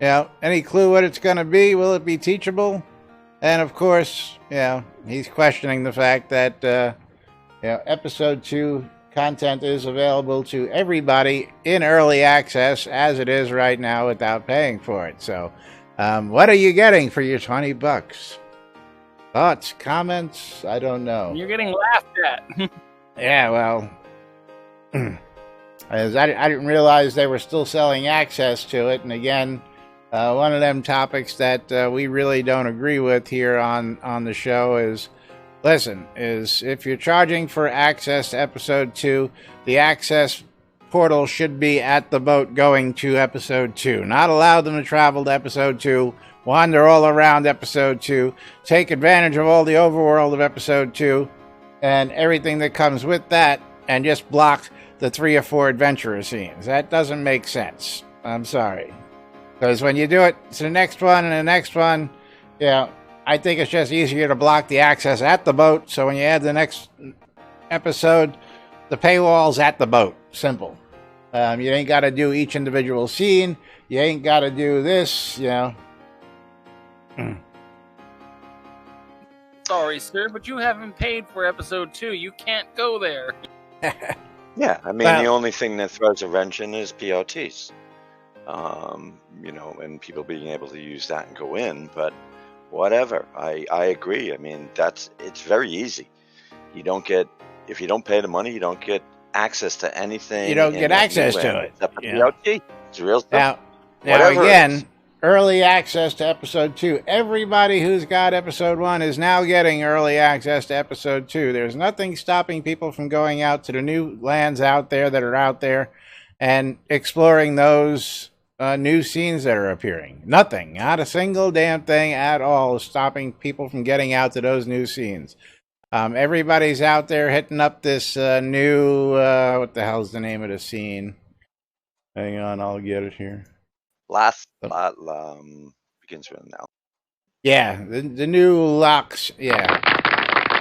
any clue what it's going to be? Will it be teachable? And of course, he's questioning the fact that, Episode 2 content is available to everybody in early access as it is right now without paying for it. So, what are you getting for your $20? Thoughts, comments? I don't know. You're getting laughed at. Yeah, well, as I didn't realize they were still selling access to it. And again, one of them topics that we really don't agree with here on the show is, listen, if you're charging for access to Episode 2, the access portal should be at the boat going to Episode 2. Not allow them to travel to Episode 2, wander all around Episode 2, take advantage of all the overworld of Episode 2, and everything that comes with that, and just block the 3 or 4 adventurer scenes. That doesn't make sense. I'm sorry. Because when you do it to the next one and the next one, I think it's just easier to block the access at the boat, so when you add the next episode, the paywall's at the boat. Simple. You ain't got to do each individual scene. You ain't got to do this, Sorry, sir, but you haven't paid for Episode 2. You can't go there. Yeah, I mean, the only thing that throws a wrench in is POTs. And people being able to use that and go in, but whatever. I agree. I mean, it's very easy. If you don't pay the money, you don't get access to anything. You don't get access to it. Except for POT. It's real simple. Now again, early access to episode 2. Everybody who's got episode 1 is now getting early access to episode 2. There's nothing stopping people from going out to the new lands out there that are out there and exploring those new scenes that are appearing. Nothing, not a single damn thing at all is stopping people from getting out to those new scenes. Everybody's out there hitting up this new, what the hell's the name of the scene? Hang on, I'll get it here. Begins with an L. Yeah, the new Lux, yeah.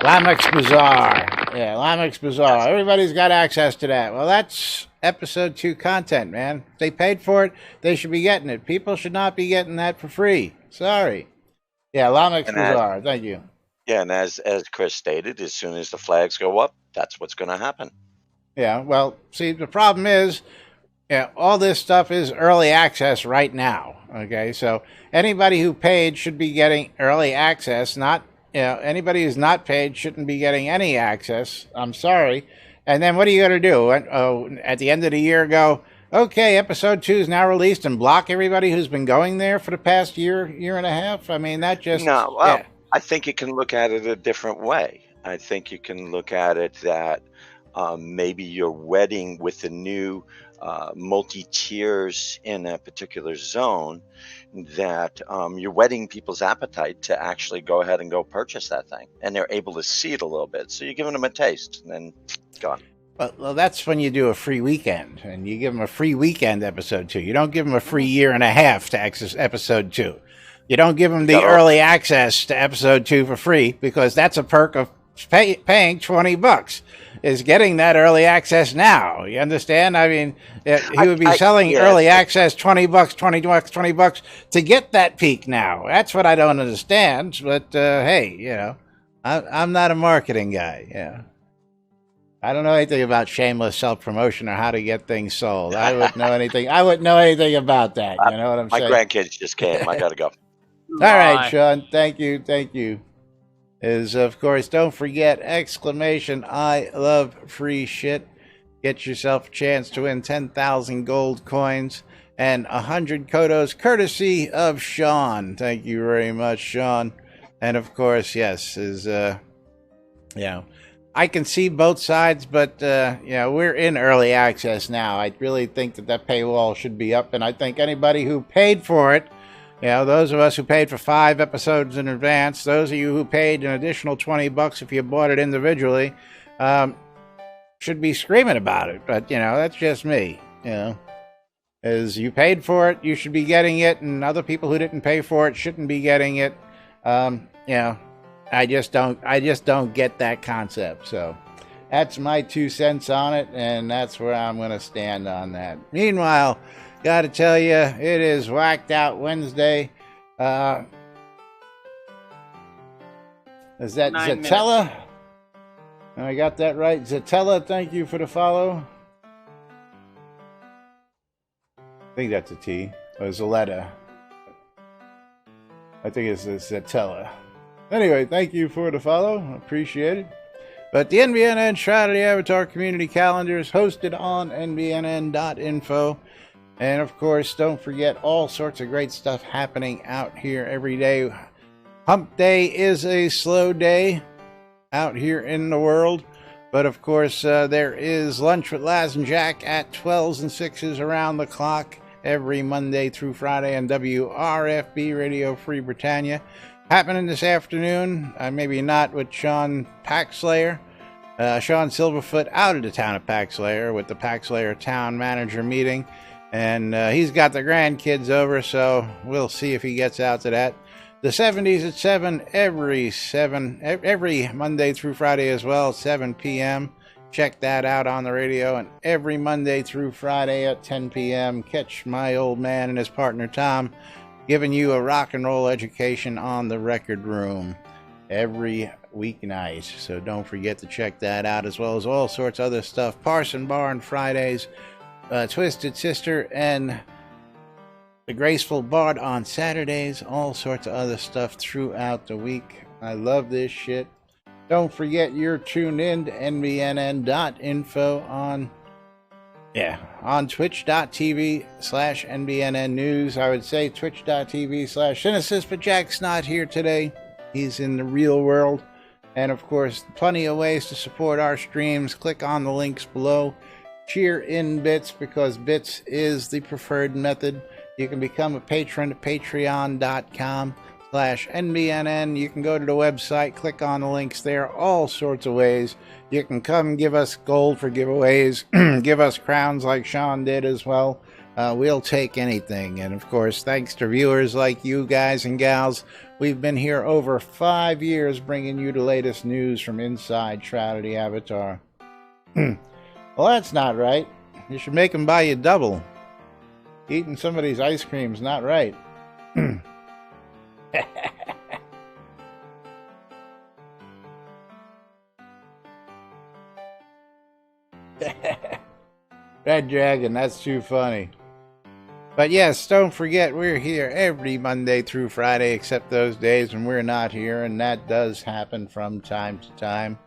Lamech's Bazaar. Yeah, Lamech's Bazaar. Yes. Everybody's got access to that. Well, that's episode 2 content, man. If they paid for it, they should be getting it. People should not be getting that for free. Sorry. Yeah, Lamech's Bazaar. Thank you. Yeah, and as Chris stated, as soon as the flags go up, that's what's going to happen. Yeah, well, see, the problem is, all this stuff is early access right now. Okay, so anybody who paid should be getting early access. Not, anybody who's not paid shouldn't be getting any access. I'm sorry. And then what are you going to do? At the end of the year, go, okay, episode 2 is now released, and block everybody who's been going there for the past year and a half? I mean, that just... No, well, I think you can look at it a different way. I think you can look at it that maybe you're wedding with the new multi-tiers in a particular zone, that you're whetting people's appetite to actually go ahead and go purchase that thing, and they're able to see it a little bit. So you're giving them a taste, and then it's gone. Well, that's when you do a free weekend, and you give them a free weekend episode 2. You don't give them a free year and a half to access episode 2. You don't give them the early access to episode 2 for free, because that's a perk of paying $20. Is getting that early access now. You understand? I mean, he would be selling early access $20 to get that peak now. That's what I don't understand. But hey, I'm not a marketing guy. Yeah, I don't know anything about shameless self-promotion or how to get things sold. I wouldn't know anything. I wouldn't know anything about that. You know what I'm saying? My grandkids just came. I gotta go. All right, Sean. Thank you. Is, of course, don't forget, exclamation, I love free shit. Get yourself a chance to win 10,000 gold coins and 100 Kodos, courtesy of Sean. Thank you very much, Sean. And, of course, yes, I can see both sides, but, we're in early access now. I really think that paywall should be up, and I think anybody who paid for it, those of us who paid for 5 episodes in advance, those of you who paid an additional $20 if you bought it individually, should be screaming about it. But, that's just me, As you paid for it, you should be getting it, and other people who didn't pay for it shouldn't be getting it. I just don't get that concept. So that's my 2 cents on it, and that's where I'm going to stand on that. Meanwhile, gotta tell you, it is Whacked Out Wednesday. Is that Zatella? I got that right. Zatella, thank you for the follow. I think that's a T. Or Zaletta. I think it's Zatella. Anyway, thank you for the follow. Appreciate it. But the NBNN Shroud of the Avatar Community Calendar is hosted on NBNN.info. And, of course, don't forget all sorts of great stuff happening out here every day. Hump Day is a slow day out here in the world. But, of course, there is Lunch with Laz and Jack at 12s and 6s around the clock every Monday through Friday on WRFB Radio Free Britannia. Happening this afternoon, maybe not with Sean Paxslayer. Sean Silverfoot out of the town of Paxslayer with the Paxslayer Town Manager meeting. And he's got the grandkids over, so we'll see if he gets out to that. The 70s at 7 every Monday through Friday as well, 7 p.m. Check that out on the radio. And every Monday through Friday at 10 p.m., catch my old man and his partner Tom giving you a rock and roll education on the Record Room every weeknight. So don't forget to check that out, as well as all sorts of other stuff. Parson Bar on Fridays. Twisted Sister and the Graceful Bard on Saturdays, all sorts of other stuff throughout the week. I love this shit. Don't forget you're tuned in to NBNN.info on Yeah, on twitch.tv/NBNN News. I would say twitch.tv/Cynicist, but Jack's not here today. He's in the real world. And of course, plenty of ways to support our streams. Click on the links below. Cheer in bits, because bits is the preferred method. You can become a patron at patreon.com/NBNN. You can go to the website, click on the links there, all sorts of ways. You can come give us gold for giveaways, give us crowns like Sean did as well. We'll take anything. And of course, thanks to viewers like you guys and gals, we've been here over 5 years bringing you the latest news from inside Shroud of the Avatar. Well, that's not right. You should make them buy you double. Eating somebody's ice cream's not right. Red Dragon, that's too funny. But yes, don't forget, we're here every Monday through Friday, except those days when we're not here, and that does happen from time to time.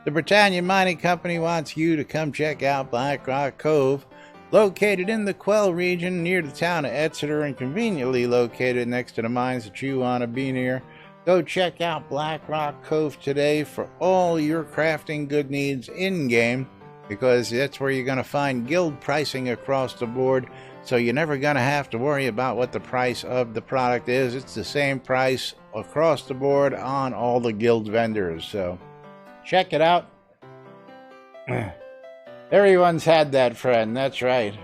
The Britannia Mining Company wants you to come check out Black Rock Cove, located in the Quell region near the town of Exeter and conveniently located next to the mines that you want to be near. Go check out Black Rock Cove today for all your crafting good needs in-game, because that's where you're going to find guild pricing across the board, so you're never going to have to worry about what the price of the product is. It's the same price across the board on all the guild vendors, so check it out. Everyone's had that friend, that's right.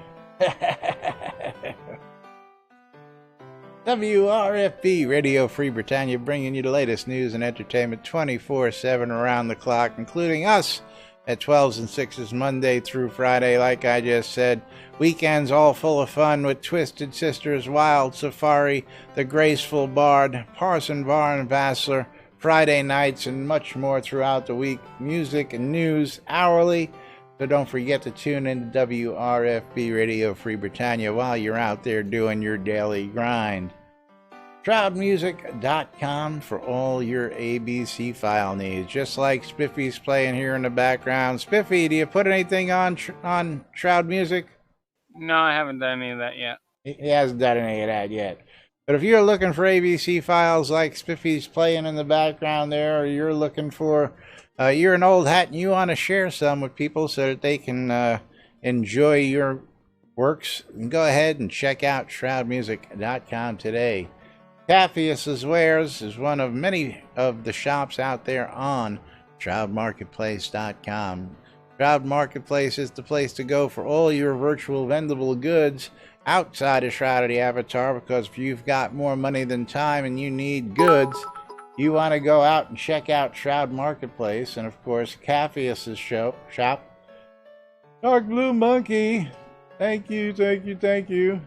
WRFB, Radio Free Britannia, bringing you the latest news and entertainment 24/7 around the clock, including us at 12s and 6s Monday through Friday, like I just said. Weekends all full of fun with Twisted Sisters, Wild Safari, The Graceful Bard, Parson Varn Vassler, Friday nights, and much more throughout the week. Music and news hourly. So don't forget to tune in to WRFB Radio Free Britannia while you're out there doing your daily grind. ShroudMusic.com for all your ABC file needs. Just like Spiffy's playing here in the background. Spiffy, do you put anything on Shroud Music? No, I haven't done any of that yet. He hasn't done any of that yet. But if you're looking for ABC files like Spiffy's playing in the background there, or you're looking for, you're an old hat and you want to share some with people so that they can enjoy your works, go ahead and check out ShroudMusic.com today. Capheus's Wares is one of many of the shops out there on ShroudMarketplace.com. Shroud Marketplace is the place to go for all your virtual vendable goods outside of Shroud of the Avatar, because if you've got more money than time and you need goods, you want to go out and check out Shroud Marketplace. And of course, Capheus's shop. Dark Blue Monkey, thank you, thank you, thank you.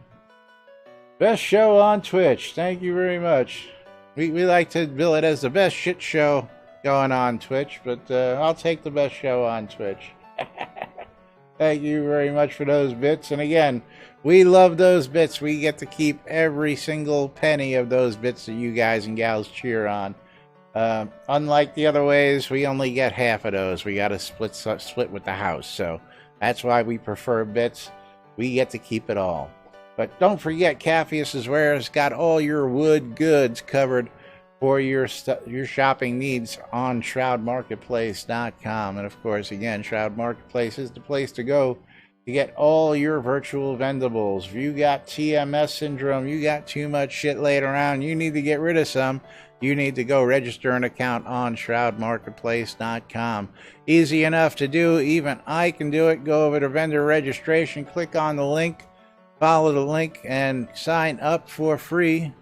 Best show on Twitch. Thank you very much. We like to bill it as the best shit show going on Twitch, but I'll take the best show on Twitch. Thank you very much for those bits. And again, we love those bits. We get to keep every single penny of those bits that you guys and gals cheer on. Unlike the other ways, we only get half of those. We got to split with the house. So that's why we prefer bits. We get to keep it all. But don't forget, Capheus's Wares got all your wood goods covered for your shopping needs on ShroudMarketplace.com. And of course, again, Shroud Marketplace is the place to go to get all your virtual vendables. If you got TMS syndrome, you got too much shit laid around, you need to get rid of some, you need to go register an account on ShroudMarketplace.com. Easy enough to do. Even I can do it. Go over to vendor registration, click on the link, follow the link, and sign up for free.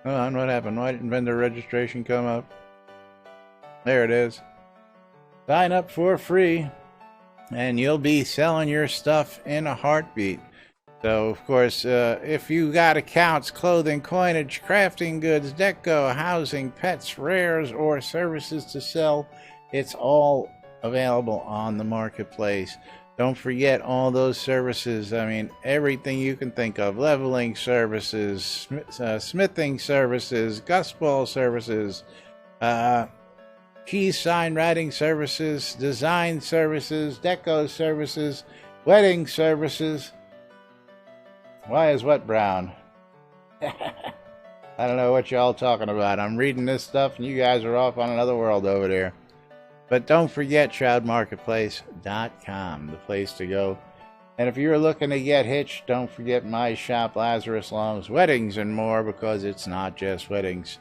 Hold on, what happened? Why didn't vendor registration come up? There it is. Sign up for free, and you'll be selling your stuff in a heartbeat. So, of course, if you got accounts, clothing, coinage, crafting goods, deco, housing, pets, rares, or services to sell, it's all available on the marketplace. Don't forget all those services. I mean, everything you can think of. Leveling services, smithing services, gusball services, key sign writing services, design services, deco services. wedding services. Why is what brown? I don't know what y'all talking about. I'm reading this stuff and you guys are off on another world over there. But don't forget shroudmarketplace.com, the place to go. And if you're looking to get hitched, don't forget my shop, Lazarus Long's Weddings and More, because it's not just weddings.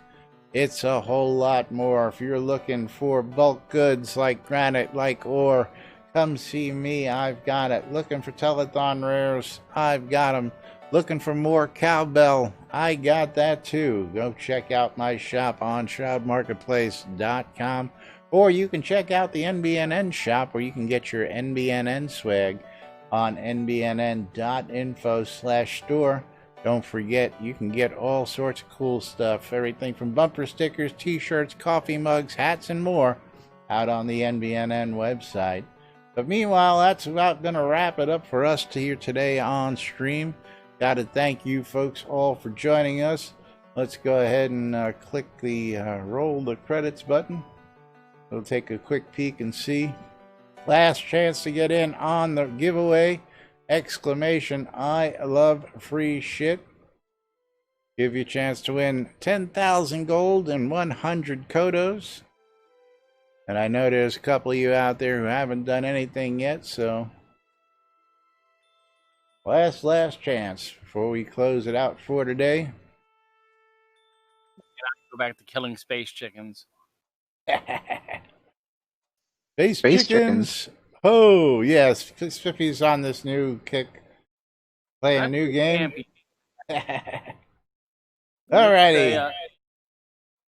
It's a whole lot more. If you're looking for bulk goods like granite, like ore, come see me. I've got it. Looking for telethon rares, I've got them. Looking for more cowbell, I got that too. Go check out my shop on shroudmarketplace.com. Or you can check out the NBNN shop where you can get your NBNN swag on nbnn.info/store. Don't forget, you can get all sorts of cool stuff. Everything from bumper stickers, t-shirts, coffee mugs, hats, and more out on the NBNN website. But meanwhile, that's about going to wrap it up for us here today on stream. Got to thank you folks all for joining us. Let's go ahead and click the roll the credits button. We'll take a quick peek and see. Last chance to get in on the giveaway. Exclamation, I love free shit. Give you a chance to win 10,000 gold and 100 kodos. And I know there's a couple of you out there who haven't done anything yet, so last chance before we close it out for today. Go back to killing space chickens. Space chickens. Oh, yes. Spiffy's on this new kick. Playing a new game. Alrighty.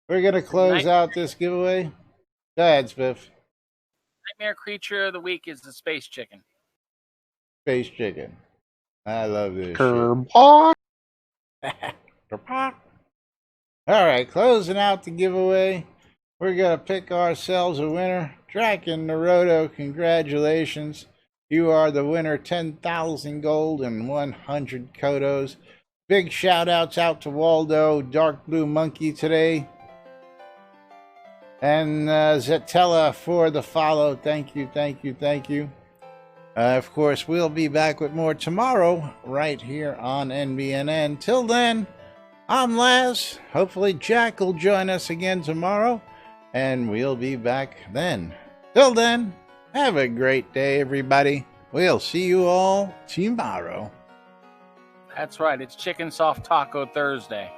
We're going to close out this giveaway. Go ahead, Spiff. Nightmare creature of the week is the space chicken. Space chicken. I love this Kerplunk. shit. Alright, closing out the giveaway. We're going to pick ourselves a winner. Draken Naruto, congratulations. You are the winner. 10,000 gold and 100 kodos. Big shout outs out to Waldo, Dark Blue Monkey today. And Zetella for the follow. Thank you. Of course, we'll be back with more tomorrow right here on NBNN. Till then, I'm Laz. Hopefully Jack will join us again tomorrow. And we'll be back then. Till then, have a great day, everybody. We'll see you all tomorrow. That's right. It's Chicken Soft Taco Thursday.